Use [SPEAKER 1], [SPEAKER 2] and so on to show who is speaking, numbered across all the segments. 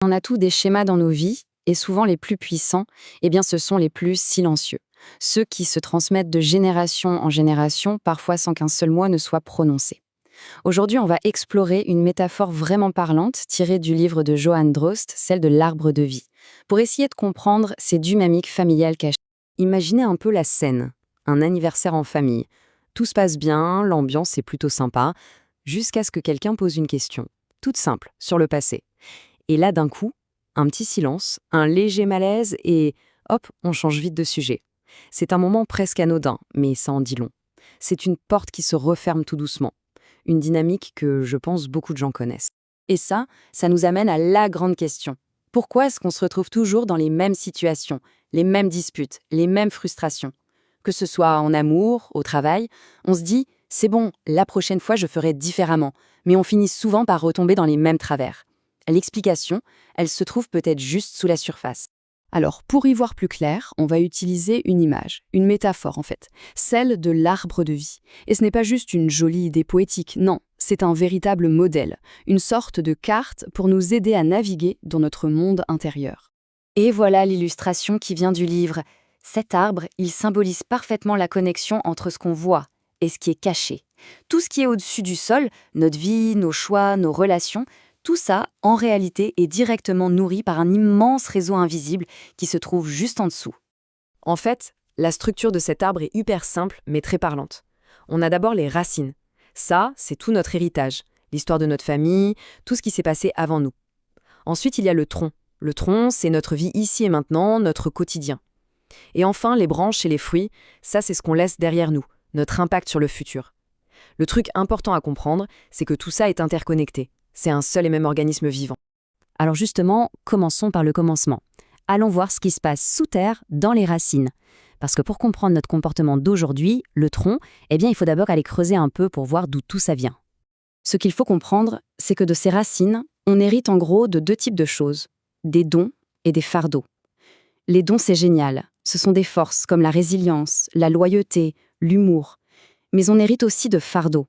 [SPEAKER 1] On a tous des schémas dans nos vies, et souvent les plus puissants, eh bien ce sont les plus silencieux. Ceux qui se transmettent de génération en génération, parfois sans qu'un seul mot ne soit prononcé. Aujourd'hui, on va explorer une métaphore vraiment parlante tirée du livre de Johann Drost, celle de l'arbre de vie, pour essayer de comprendre ces dynamiques familiales cachées. Imaginez un peu la scène, un anniversaire en famille. Tout se passe bien, l'ambiance est plutôt sympa, jusqu'à ce que quelqu'un pose une question, toute simple, sur le passé. Et là, d'un coup, un petit silence, un léger malaise et hop, on change vite de sujet. C'est un moment presque anodin, mais ça en dit long. C'est une porte qui se referme tout doucement. Une dynamique que je pense beaucoup de gens connaissent. Et ça nous amène à la grande question. Pourquoi est-ce qu'on se retrouve toujours dans les mêmes situations, les mêmes disputes, les mêmes frustrations? Que ce soit en amour, au travail, on se dit « c'est bon, la prochaine fois je ferai différemment », mais on finit souvent par retomber dans les mêmes travers. L'explication, elle se trouve peut-être juste sous la surface. Alors, pour y voir plus clair, on va utiliser une image, une métaphore en fait, celle de l'arbre de vie. Et ce n'est pas juste une jolie idée poétique, non, c'est un véritable modèle, une sorte de carte pour nous aider à naviguer dans notre monde intérieur. Et voilà l'illustration qui vient du livre. Cet arbre, il symbolise parfaitement la connexion entre ce qu'on voit et ce qui est caché. Tout ce qui est au-dessus du sol, notre vie, nos choix, nos relations, tout ça, en réalité, est directement nourri par un immense réseau invisible qui se trouve juste en dessous. En fait, la structure de cet arbre est hyper simple, mais très parlante. On a d'abord les racines. Ça, c'est tout notre héritage, l'histoire de notre famille, tout ce qui s'est passé avant nous. Ensuite, il y a le tronc. Le tronc, c'est notre vie ici et maintenant, notre quotidien. Et enfin, les branches et les fruits, ça, c'est ce qu'on laisse derrière nous, notre impact sur le futur. Le truc important à comprendre, c'est que tout ça est interconnecté. C'est un seul et même organisme vivant. Alors justement, commençons par le commencement. Allons voir ce qui se passe sous terre, dans les racines. Parce que pour comprendre notre comportement d'aujourd'hui, le tronc, eh bien il faut d'abord aller creuser un peu pour voir d'où tout ça vient. Ce qu'il faut comprendre, c'est que de ces racines, on hérite en gros de deux types de choses, des dons et des fardeaux. Les dons, c'est génial. Ce sont des forces comme la résilience, la loyauté, l'humour. Mais on hérite aussi de fardeaux.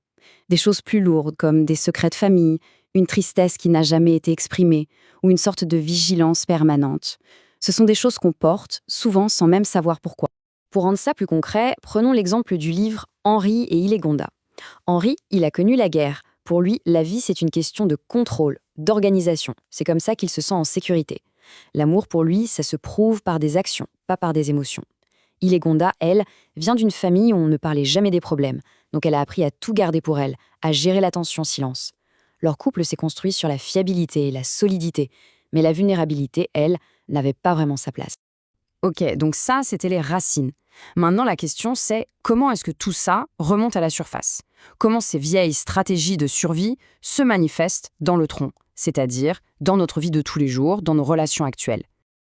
[SPEAKER 1] Des choses plus lourdes comme des secrets de famille, une tristesse qui n'a jamais été exprimée ou une sorte de vigilance permanente. Ce sont des choses qu'on porte, souvent sans même savoir pourquoi. Pour rendre ça plus concret, prenons l'exemple du livre Henri et Ilégonda. Henri, il a connu la guerre. Pour lui, la vie, c'est une question de contrôle, d'organisation. C'est comme ça qu'il se sent en sécurité. L'amour, pour lui, ça se prouve par des actions, pas par des émotions. Ilégonda, elle, vient d'une famille où on ne parlait jamais des problèmes, donc elle a appris à tout garder pour elle, à gérer la tension en silence. Leur couple s'est construit sur la fiabilité et la solidité, mais la vulnérabilité, elle, n'avait pas vraiment sa place. Ok, donc ça, c'était les racines. Maintenant, la question, c'est comment est-ce que tout ça remonte à la surface? Comment ces vieilles stratégies de survie se manifestent dans le tronc, c'est-à-dire dans notre vie de tous les jours, dans nos relations actuelles?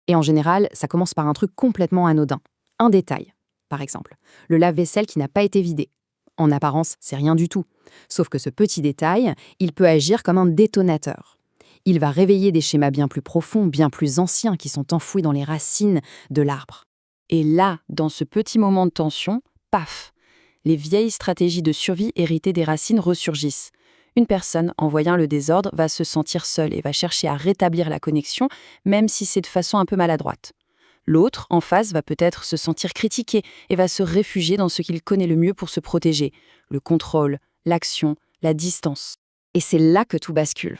[SPEAKER 1] Et en général, ça commence par un truc complètement anodin. Un détail, par exemple, le lave-vaisselle qui n'a pas été vidé. En apparence, c'est rien du tout. Sauf que ce petit détail, il peut agir comme un détonateur. Il va réveiller des schémas bien plus profonds, bien plus anciens qui sont enfouis dans les racines de l'arbre. Et là, dans ce petit moment de tension, paf, les vieilles stratégies de survie héritées des racines ressurgissent. Une personne, en voyant le désordre, va se sentir seule et va chercher à rétablir la connexion, même si c'est de façon un peu maladroite. L'autre, en face, va peut-être se sentir critiqué et va se réfugier dans ce qu'il connaît le mieux pour se protéger, le contrôle, l'action, la distance. Et c'est là que tout bascule.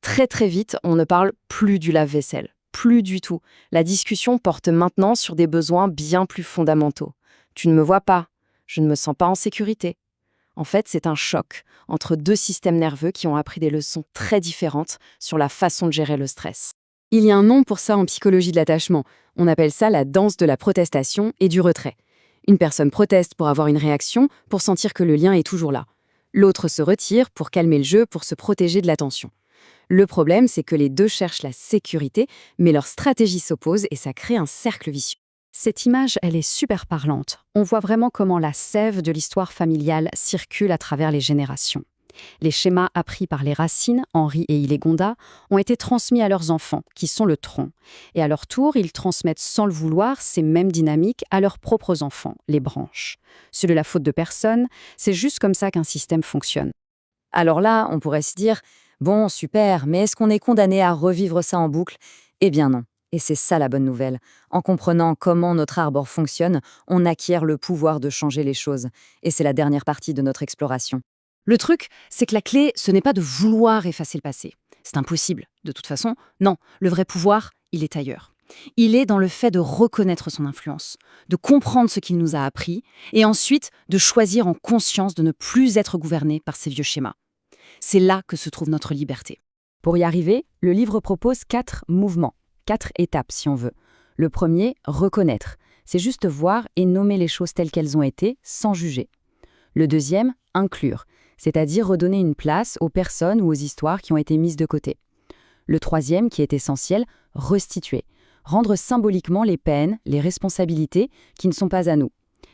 [SPEAKER 1] Très très vite, on ne parle plus du lave-vaisselle, plus du tout. La discussion porte maintenant sur des besoins bien plus fondamentaux. Tu ne me vois pas, je ne me sens pas en sécurité. En fait, c'est un choc entre deux systèmes nerveux qui ont appris des leçons très différentes sur la façon de gérer le stress. Il y a un nom pour ça en psychologie de l'attachement. On appelle ça la danse de la protestation et du retrait. Une personne proteste pour avoir une réaction, pour sentir que le lien est toujours là. L'autre se retire pour calmer le jeu, pour se protéger de la tension. Le problème, c'est que les deux cherchent la sécurité, mais leurs stratégies s'opposent et ça crée un cercle vicieux. Cette image, elle est super parlante. On voit vraiment comment la sève de l'histoire familiale circule à travers les générations. Les schémas appris par les racines, Henri et Ilégonda, ont été transmis à leurs enfants, qui sont le tronc. Et à leur tour, ils transmettent sans le vouloir ces mêmes dynamiques à leurs propres enfants, les branches. C'est de la faute de personne, c'est juste comme ça qu'un système fonctionne. Alors là, on pourrait se dire, Bon, super, mais est-ce qu'on est condamné à revivre ça en boucle? Eh bien non. Et c'est ça la bonne nouvelle. En comprenant comment notre arbre fonctionne, on acquiert le pouvoir de changer les choses. Et c'est la dernière partie de notre exploration.
[SPEAKER 2] Le truc, c'est que la clé, ce n'est pas de vouloir effacer le passé. C'est impossible. De toute façon, non, le vrai pouvoir, il est ailleurs. Il est dans le fait de reconnaître son influence, de comprendre ce qu'il nous a appris, et ensuite de choisir en conscience de ne plus être gouverné par ces vieux schémas. C'est là que se trouve notre liberté.
[SPEAKER 1] Pour y arriver, le livre propose 4 mouvements, 4 étapes si on veut. Le premier, reconnaître. C'est juste voir et nommer les choses telles qu'elles ont été, sans juger. Le deuxième, inclure, c'est-à-dire redonner une place aux personnes ou aux histoires qui ont été mises de côté. Le troisième, qui est essentiel, restituer, rendre symboliquement les peines, les responsabilités qui ne sont pas à nous.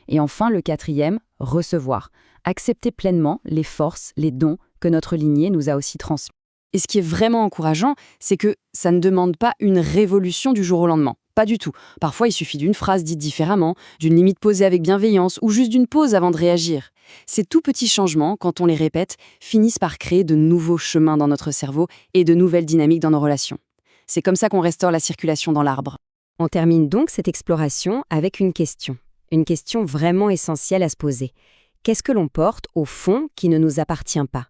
[SPEAKER 1] Et enfin, le quatrième, recevoir, accepter pleinement les forces, les dons que notre lignée nous a aussi transmis.
[SPEAKER 2] Et ce qui est vraiment encourageant, c'est que ça ne demande pas une révolution du jour au lendemain. Pas du tout. Parfois, il suffit d'une phrase dite différemment, d'une limite posée avec bienveillance ou juste d'une pause avant de réagir. Ces tout petits changements, quand on les répète, finissent par créer de nouveaux chemins dans notre cerveau et de nouvelles dynamiques dans nos relations. C'est comme ça qu'on restaure la circulation dans l'arbre.
[SPEAKER 1] On termine donc cette exploration avec une question vraiment essentielle à se poser. Qu'est-ce que l'on porte au fond qui ne nous appartient pas?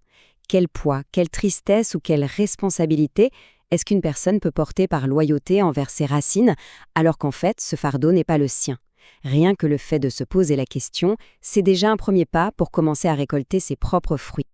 [SPEAKER 1] Quel poids, quelle tristesse ou quelle responsabilité est-ce qu'une personne peut porter par loyauté envers ses racines, alors qu'en fait, ce fardeau n'est pas le sien? Rien que le fait de se poser la question, c'est déjà un premier pas pour commencer à récolter ses propres fruits.